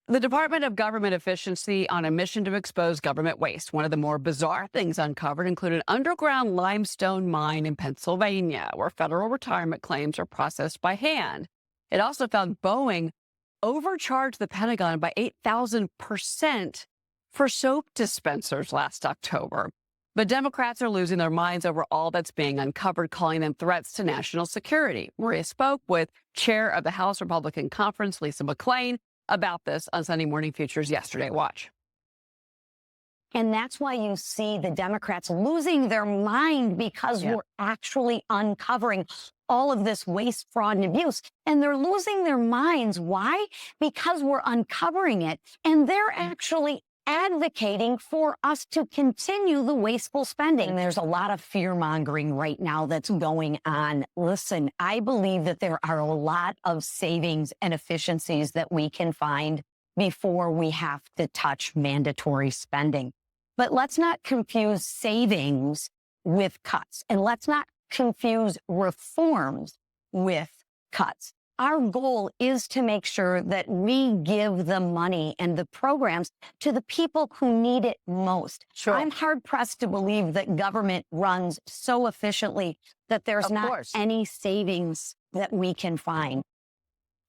The Department of Government Efficiency on a mission to expose government waste. One of the more bizarre things uncovered included an underground limestone mine in Pennsylvania, where federal retirement claims are processed by hand. It also found Boeing overcharged the Pentagon by 8,000% for soap dispensers last October. But Democrats are losing their minds over all that's being uncovered, calling them threats to national security. Maria spoke with Chair of the House Republican Conference, Lisa McClain, about this on Sunday Morning Futures yesterday. Watch. And that's why you see the Democrats losing their mind, because we're actually uncovering all of this waste, fraud, and abuse. And they're losing their minds. Why? Because we're uncovering it. And they're actually advocating for us to continue the wasteful spending. There's a lot of fear-mongering right now that's going on. Listen, I believe that there are a lot of savings and efficiencies that we can find before we have to touch mandatory spending. But let's not confuse savings with cuts, and let's not confuse reforms with cuts. Our goal is to make sure that we give the money and the programs to the people who need it most. Sure. I'm hard-pressed to believe that government runs so efficiently that there's not any savings that we can find.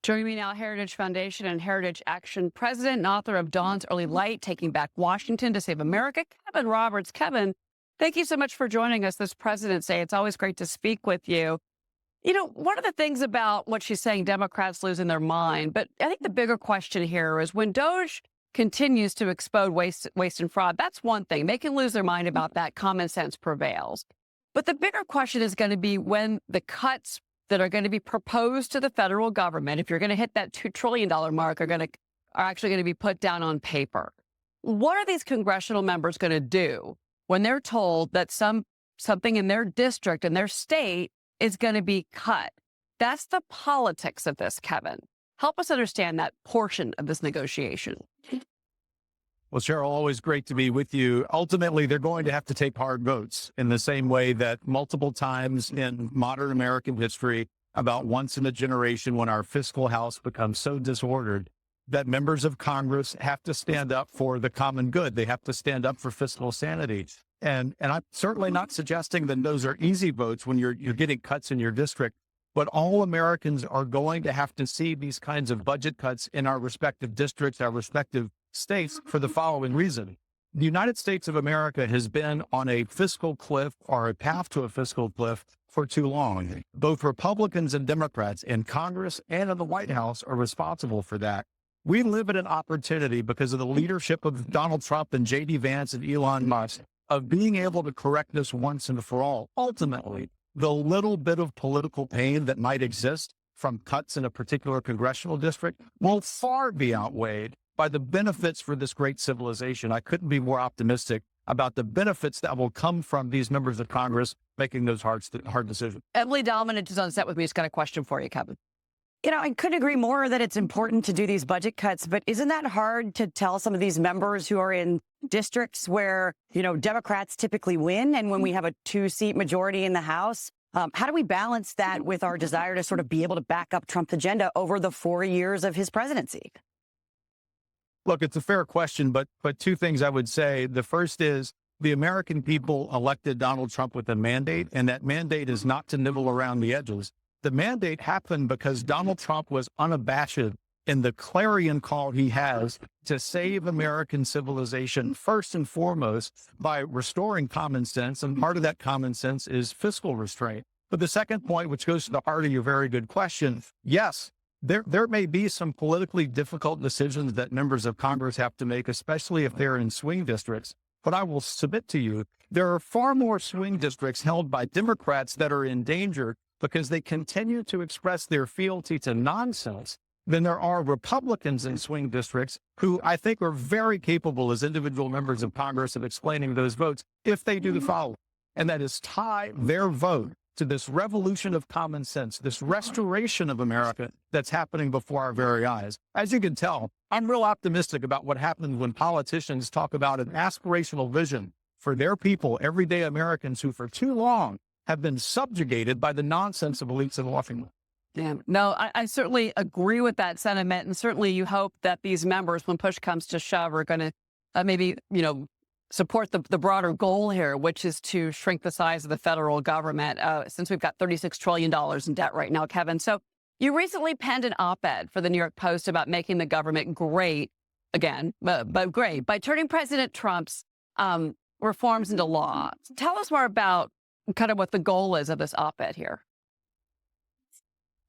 Joining me now, Heritage Foundation and Heritage Action President and author of Dawn's Early Light, Taking Back Washington to Save America, Kevin Roberts. Kevin, thank you so much for joining us this President's Day. It's always great to speak with you. You know, one of the things about what she's saying, Democrats losing their mind, but I think the bigger question here is when DOGE continues to expose waste and fraud, that's one thing. They can lose their mind about that. Common sense prevails. But the bigger question is going to be when the cuts that are going to be proposed to the federal government, if you're going to hit that $2 trillion mark, are actually going to be put down on paper. What are these congressional members going to do when they're told that something in their district, in their state, is going to be cut? That's the politics of this, Kevin. Help us understand that portion of this negotiation. Well, Cheryl, always great to be with you. Ultimately, they're going to have to take hard votes in the same way that multiple times in modern American history, about once in a generation, when our fiscal house becomes so disordered that members of Congress have to stand up for the common good. They have to stand up for fiscal sanity. And I'm certainly not suggesting that those are easy votes when you're getting cuts in your district, but all Americans are going to have to see these kinds of budget cuts in our respective districts, our respective states, for the following reason. The United States of America has been on a fiscal cliff, or a path to a fiscal cliff, for too long. Both Republicans and Democrats in Congress and in the White House are responsible for that. We live at an opportunity, because of the leadership of Donald Trump and J.D. Vance and Elon Musk, of being able to correct this once and for all. Ultimately, the little bit of political pain that might exist from cuts in a particular congressional district will far be outweighed by the benefits for this great civilization. I couldn't be more optimistic about the benefits that will come from these members of Congress making those hard decisions. Emily Dominant is on set with me. She's got a question for you, Kevin. You know, I couldn't agree more that it's important to do these budget cuts, but isn't that hard to tell some of these members who are in districts where, you know, Democrats typically win, and when we have a 2-seat majority in the House, how do we balance that with our desire to sort of be able to back up Trump's agenda over the 4 years of his presidency? Look, it's a fair question, but two things I would say. The first is the American people elected Donald Trump with a mandate, and that mandate is not to nibble around the edges. The mandate happened because Donald Trump was unabashed in the clarion call he has to save American civilization first and foremost by restoring common sense. And part of that common sense is fiscal restraint. But the second point, which goes to the heart of your very good question, yes, there may be some politically difficult decisions that members of Congress have to make, especially if they're in swing districts. But I will submit to you, there are far more swing districts held by Democrats that are in danger because they continue to express their fealty to nonsense than there are Republicans in swing districts who I think are very capable as individual members of Congress of explaining those votes if they do the following, and that is tie their vote to this revolution of common sense, this restoration of America that's happening before our very eyes. As you can tell, I'm real optimistic about what happens when politicians talk about an aspirational vision for their people, everyday Americans who for too long have been subjugated by the nonsense of elites in Washington. Yeah, no, I certainly agree with that sentiment. And certainly you hope that these members, when push comes to shove, are going to maybe, support the broader goal here, which is to shrink the size of the federal government, since we've got $36 trillion in debt right now, Kevin. So you recently penned an op-ed for the New York Post about making the government great again, but great by turning President Trump's reforms into law. Tell us more about kind of what the goal is of this op-ed here.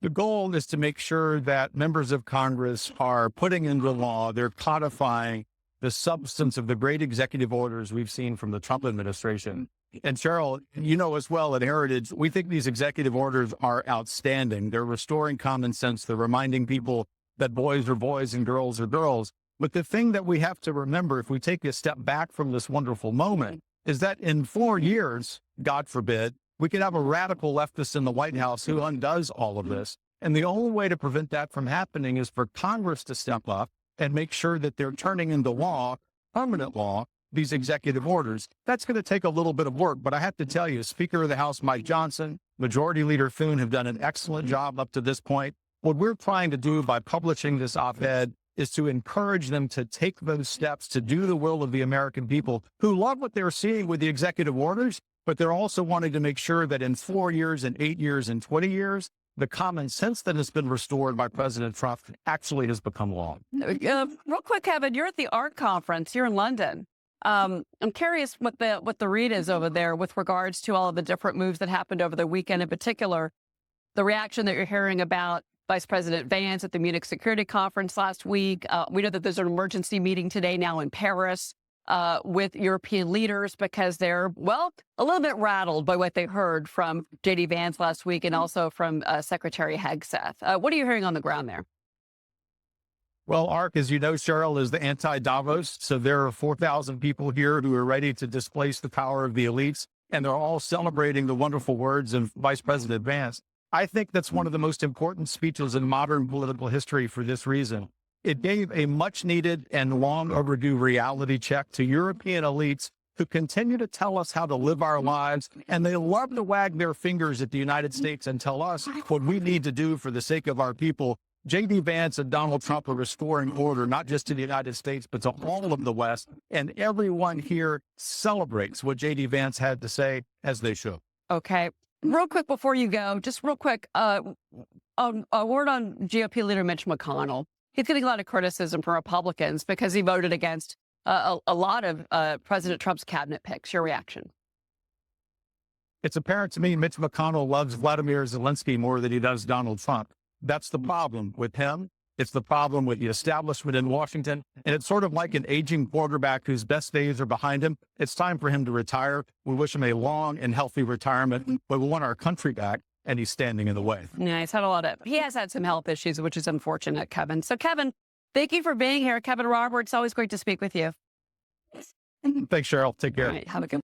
The goal is to make sure that members of Congress are putting into law, they're codifying the substance of the great executive orders we've seen from the Trump administration. And Cheryl, you know as well at Heritage, we think these executive orders are outstanding. They're restoring common sense. They're reminding people that boys are boys and girls are girls. But the thing that we have to remember, if we take a step back from this wonderful moment, is that in 4 years, God forbid, we could have a radical leftist in the White House who undoes all of this. And the only way to prevent that from happening is for Congress to step up and make sure that they're turning into law, permanent law, these executive orders. That's going to take a little bit of work. But I have to tell you, Speaker of the House Mike Johnson, Majority Leader Thune have done an excellent job up to this point. What we're trying to do by publishing this op-ed is to encourage them to take those steps to do the will of the American people who love what they're seeing with the executive orders, but they're also wanting to make sure that in 4 years and 8 years and 20 years, the common sense that has been restored by President Trump actually has become law. Real quick, Kevin, you're at the ARC conference here in London. I'm curious what the read is over there with regards to all of the different moves that happened over the weekend, in particular, the reaction that you're hearing about Vice President Vance at the Munich Security Conference last week. We know that there's an emergency meeting today now in Paris with European leaders because they're, well, a little bit rattled by what they heard from J.D. Vance last week and also from Secretary Hegseth. What are you hearing on the ground there? Well, ARC, as you know, Cheryl, is the anti-Davos. So there are 4,000 people here who are ready to displace the power of the elites, and they're all celebrating the wonderful words of Vice President Vance. I think that's one of the most important speeches in modern political history for this reason. It gave a much needed and long overdue reality check to European elites who continue to tell us how to live our lives. And they love to wag their fingers at the United States and tell us what we need to do for the sake of our people. J.D. Vance and Donald Trump are restoring order, not just to the United States, but to all of the West. And everyone here celebrates what J.D. Vance had to say, as they should. Okay. Real quick before you go, just real quick, a word on GOP leader Mitch McConnell. He's getting a lot of criticism from Republicans because he voted against a lot of President Trump's cabinet picks. Your reaction? It's apparent to me Mitch McConnell loves Vladimir Zelensky more than he does Donald Trump. That's the problem with him. It's the problem with the establishment in Washington. And it's sort of like an aging quarterback whose best days are behind him. It's time for him to retire. We wish him a long and healthy retirement, but we want our country back. And he's standing in the way. Yeah, he has had some health issues, which is unfortunate, Kevin. So, Kevin, thank you for being here. Kevin Roberts, always great to speak with you. Thanks, Cheryl. Take care. All right, have a good